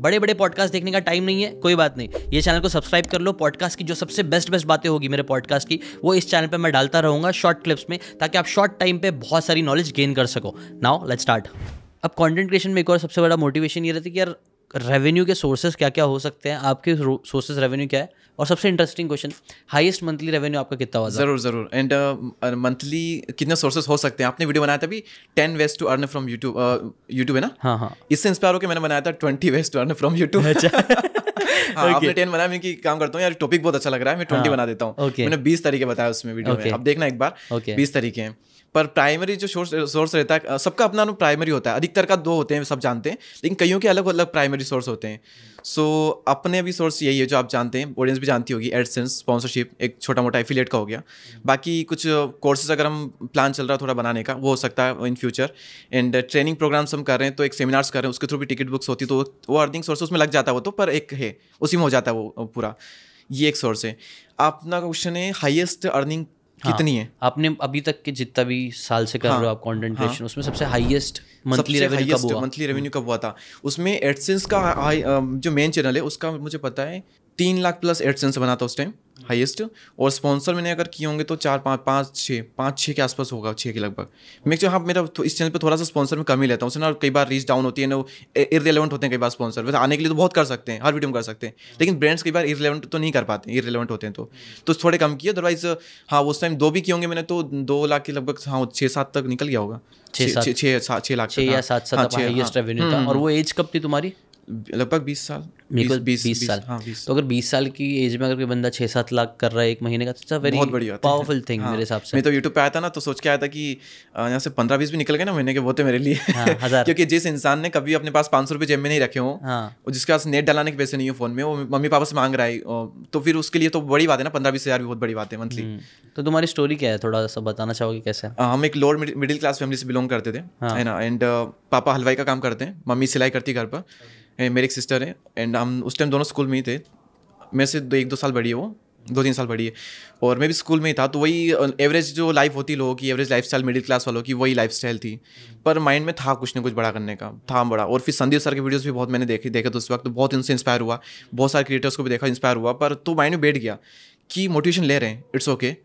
बड़े बड़े पॉडकास्ट देखने का टाइम नहीं है, कोई बात नहीं, ये चैनल को सब्सक्राइब कर लो। पॉडकास्ट की जो सबसे बेस्ट बातें होगी मेरे पॉडकास्ट की, वो इस चैनल पे मैं डालता रहूँगा शॉर्ट क्लिप्स में, ताकि आप शॉर्ट टाइम पे बहुत सारी नॉलेज गेन कर सको। Now let's start. अब कंटेंट क्रिएशन में एक और सबसे बड़ा मोटिवेशन ये रहता है कि यार रेवेन्यू के सोर्सेज क्या क्या हो सकते हैं, आपके सोर्सेज रेवेन्यू क्या है, और सबसे interesting question, highest monthly revenue आपका कितना हुआ? जरूर। एंड मंथली कितने सोर्सेज हो सकते हैं? आपने वीडियो बनाया था अभी 10 ways to earn from YouTube है ना? हाँ। इससे इंस्पायर होकर मैंने बनाया था 20 ways to earn from YouTube. आपने 10 बनाया, मैं कि काम करता हूँ यार, टॉपिक बहुत अच्छा लग रहा है, मैं 20 बना देता हूँ। मैंने 20 तरीके बताया उसमें वीडियो में, अब देखना एक बार। 20 तरीके हैं, पर प्राइमरी जो सोर्स रहता है, सबका अपना प्राइमरी होता है। अधिकतर का 2 होते हैं, सब जानते हैं, लेकिन कईयों के अलग अलग प्राइमरी सोर्स होते हैं। सो अपने भी सोर्स यही है जो आप जानते हैं, ऑडियंस भी जानती होगी, एडसेंस, स्पॉन्सरशिप, एक छोटा मोटा एफिलिएट का हो गया। बाकी कुछ कोर्सेज अगर हम प्लान चल रहा है थोड़ा बनाने का, वो हो सकता है in future. And training programs हम कर रहे हैं, तो एक सेमिनार्स कर रहे हैं, उसके थ्रू भी टिकट बुक्स होती, तो वो अर्निंग सोर्स उसमें लग जाता है, वो तो पर एक है, उसी में हो जाता है वो पूरा। ये एक सोर्स है। अपना क्वेश्चन है हाईएस्ट अर्निंग कितनी है? आपने अभी तक के जितना भी साल से कर रहे हो आप कंटेंट क्रिएशन, उसमें सबसे हाईएस्ट मंथली रेवेन्यू कब हुआ था? उसमें एडसेंस का जो मेन चैनल है उसका मुझे पता है 3 लाख प्लस एडसेंस बना था उस टाइम हाईएस्ट। और स्पॉन्सर मैंने अगर किए होंगे तो 5-6 के आसपास होगा, 6 के लगभग। हाँ, मेरा इस चैनल पे थोड़ा सा स्पॉन्सर में कम ही लेता हूँ, उससे ना कई बार रीच डाउन होती है ना, इररिलेवेंट होते हैं कई बार स्पॉन्सर। वैसे आने के लिए तो बहुत कर सकते हैं, हर वीडियो में कर सकते हैं, लेकिन ब्रांड्स कई बार इररिलेवेंट तो नहीं कर पाते, इररिलेवेंट होते हैं तो थोड़े कम किए। अदरवाइज हाँ, उस टाइम 2 भी किए होंगे मैंने, तो 2 लाख के लगभग, हाँ 6-7 तक निकल गया होगा। 6 लाख 6 या 7 हाईएस्ट रेवेन्यू था। और वो एज कब थी तुम्हारी? लगभग 20 साल। 20 साल। हाँ, 20। तो अगर 20 साल की एज में अगर कोई बंदा 6-7 लाख कर रहा है एक महीने का, तो वेरी पावरफुल थिंग मेरे हिसाब से। मैं तो यूट्यूब पे आया था ना, तो सोच के आया था कि यहाँ से 15-20 भी निकल गए ना महीने के, वो थे मेरे लिए। 1000। क्योंकि जिस इंसान ने कभी अपने पास 500 रुपये जेब में नहीं रखे हो, और जिसके पास नेट डलाने के पैसे नहीं हो फोन में, वो मम्मी पापा से मांग रहा है, तो फिर उसके लिए तो बड़ी बात है ना। 15-20 हज़ार भी बहुत बड़ी बात है मंथली। तो तुम्हारी स्टोरी क्या है, थोड़ा सा बताना चाहोगे कैसे? हम एक लोअर मिडिल क्लास फैमिली से बिलोंग करते थे, है ना। एंड पापा हलवाई का काम करते हैं, मम्मी सिलाई करती घर पर, मेरी एक सिस्टर है। एंड हम उस टाइम दोनों स्कूल में ही थे, मेरे से 1-2 साल बड़ी है, वो 2-3 साल बड़ी है, और मैं भी स्कूल में ही था। तो वही एवरेज जो लाइफ होती लोगों की, एवरेज लाइफस्टाइल मिडिल क्लास वालों की, वही लाइफस्टाइल थी। पर माइंड में था कुछ ना कुछ बड़ा करने का, था बड़ा। और फिर संदीप सर के वीडियोस भी बहुत मैंने देखे तो उस वक्त बहुत इनसे इंस्पायर हुआ, बहुत सारे क्रिएटर्स को भी देखा, इंस्पायर हुआ। पर तो माइंड में बैठ गया कि मोटिवेशन ले रहे हैं, इट्स ओके,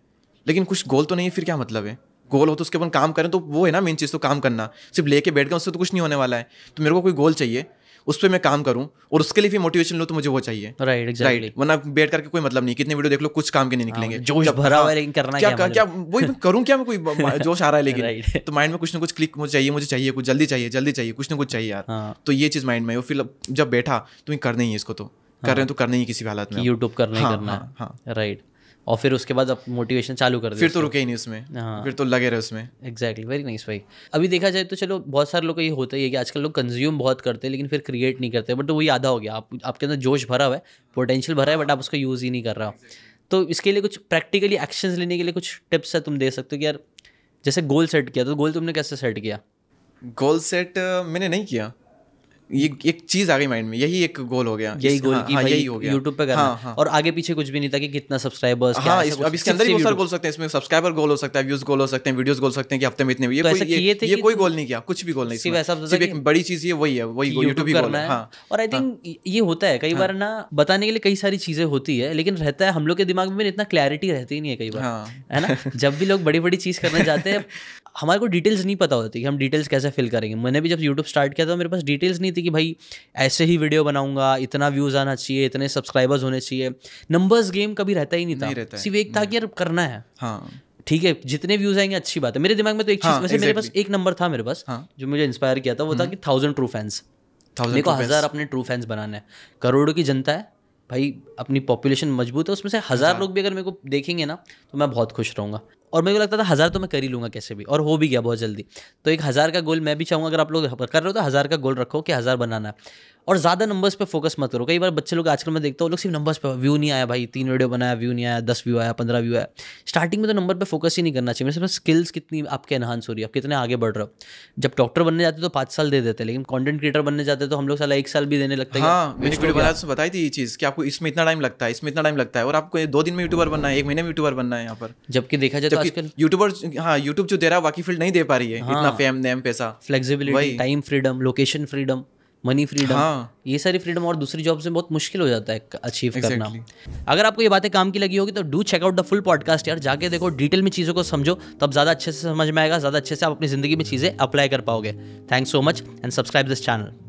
लेकिन कुछ गोल तो नहीं है, फिर क्या मतलब है? गोल हो तो उसके अपन काम करें, तो वो है ना मेन चीज़, तो काम करना। सिर्फ लेके बैठ गया उससे तो कुछ नहीं होने वाला है। तो मेरे को कोई गोल चाहिए, उस पर मैं काम करूं, और उसके लिए फिर मोटिवेशन लो, तो मुझे वो चाहिए। राइट। वरना बैठ करके कोई मतलब नहीं, कितने वीडियो देख लो, कुछ काम के नहीं निकलेंगे। जोश भरा हुआ है, लेकिन करना क्या वही करूं क्या मैं? कोई जोश आ रहा है, लेकिन तो माइंड में कुछ ना कुछ क्लिक मुझे चाहिए, कुछ जल्दी चाहिए, कुछ ना कुछ चाहिए यार। तो ये चीज़ माइंड में, फिर जब बैठा तो करना ही है इसको, तो कर रहे हैं तो करना ही किसी भी हालत में, यूट्यूब करना है। राइट। और फिर उसके बाद अब मोटिवेशन चालू कर दिया, फिर तो रुके ही नहीं उसमें। फिर तो लगे रहे उसमें। एग्जैक्टली, वेरी नाइस भाई। अभी देखा जाए तो चलो, बहुत सारे लोग को ये होता ही है कि आजकल लोग कंज्यूम बहुत करते हैं, लेकिन फिर क्रिएट नहीं करते। बट तो वही आधा हो गया, आपके अंदर जोश भरा हुआ है, पोटेंशियल भरा है, बट आप उसका यूज़ ही नहीं कर रहा हो। तो इसके लिए कुछ प्रैक्टिकली एक्शंस लेने के लिए कुछ टिप्स है तुम दे सकते हो कि यार, जैसे गोल सेट किया, तो गोल तुमने कैसे सेट किया? गोल सेट मैंने नहीं किया, ये एक चीज आ गई माइंड में, यही एक गोल हो गया, यही गोल की भाई यही हो गया यूट्यूब पे करना। और आगे पीछे कुछ भी नहीं था कि कितना सब्सक्राइबर्स, क्या अब इसके अंदर ही बहुत सारे गोल सकते हैं। इसमें सब्सक्राइबर गोल हो सकता है, व्यूज गोल हो सकते हैं, वीडियोस गोल सकते हैं कि हफ्ते में इतने। ये कोई गोल नहीं किया, कुछ भी गोल नहीं, सिर्फ एक बड़ी चीज वही यूट्यूब करना है। और आई थिंक ये होता है कई बार ना, बताने के लिए कई सारी चीजें होती है, लेकिन रहता है हम लोग के दिमाग में इतना क्लैरिटी रहती ही नहीं है कई बार, है ना। जब भी लोग बड़ी बड़ी चीज करने जाते हैं, हमारे को डिटेल्स नहीं पता होती कि हम डिटेल्स कैसे फिल करेंगे। मैंने भी जब यूट्यूब स्टार्ट किया था, मेरे पास डिटेल्स नहीं थी कि भाई ऐसे ही वीडियो बनाऊंगा, इतना व्यूज आना चाहिए, इतने सब्सक्राइबर्स होने चाहिए। नंबर्स गेम कभी रहता ही नहीं था, सिर्फ एक था कि यार करना है। ठीक है, जितने व्यूज आएंगे अच्छी बात है। मेरे दिमाग में तो एक चीज, वैसे मेरे पास एक नंबर था मेरे पास, जो मुझे इंस्पायर किया था, वो था कि 1000 ट्रू फैंस। मेरे को 1000 अपने ट्रू फैंस बनाने हैं। करोड़ों की जनता है भाई, अपनी पॉपुलेशन मजबूत है, उसमें से 1000 लोग भी अगर मेरे को देखेंगे ना, तो मैं बहुत खुश रहूँगा। और मेरे को लगता था 1000 तो मैं कर ही लूँगा कैसे भी, और हो भी गया बहुत जल्दी। तो एक 1000 का गोल मैं भी चाहूँगा, अगर आप लोग कर रहे हो तो 1000 का गोल रखो कि 1000 बनाना है। और ज़्यादा नंबर्स पे फोकस मत करो। कई बार बच्चे लोग आजकल मैं देखता हूँ, लोग सिर्फ नंबर्स पे, व्यू नहीं आया भाई, 3 वीडियो बनाया, व्यू नहीं आया, 10 व्यू आया, 15 व्यू आया। स्टार्टिंग में तो नंबर पे फोकस ही नहीं करना चाहिए। मेरे पास स्किल्स कितनी आपके एनहांस हो रही है, आप कितने आगे बढ़ रहे हो। जब डॉक्टर बनने जाते तो 5 साल दे देते, लेकिन कंटेंट क्रिएटर बनने जाते तो हम लोग साला 1 साल भी देने लगते हैं। मैंने वीडियो बनाया तो बताई थी ये चीज़ कि आपको इसमें इतना टाइम लगता है, इसमें इतना टाइम लगता है, और आपको 2 दिन में यूट्यूबर बनना है, 1 महीने में यूट्यूबर बनना है यहाँ पर। जबकि देखा जाए तो आजकल यूट्यूबर, यूट्यूब जो दे रहा है बाकी फील्ड नहीं दे पा रही है, इतना फेम नेम पैसा, flexibility, time freedom, location freedom, money freedom, ये सारी फ्रीडम और दूसरी जॉब से बहुत मुश्किल हो जाता है अचीव करना। अगर आपको ये बातें काम की लगी होगी तो do check out the full podcast यार, जाके देखो, डिटेल में चीज़ों को समझो, तब ज़्यादा अच्छे से समझ में आएगा, ज़्यादा अच्छे से आप अपनी ज़िंदगी में चीज़ें अप्लाई कर पाओगे। Thanks so much and subscribe this channel.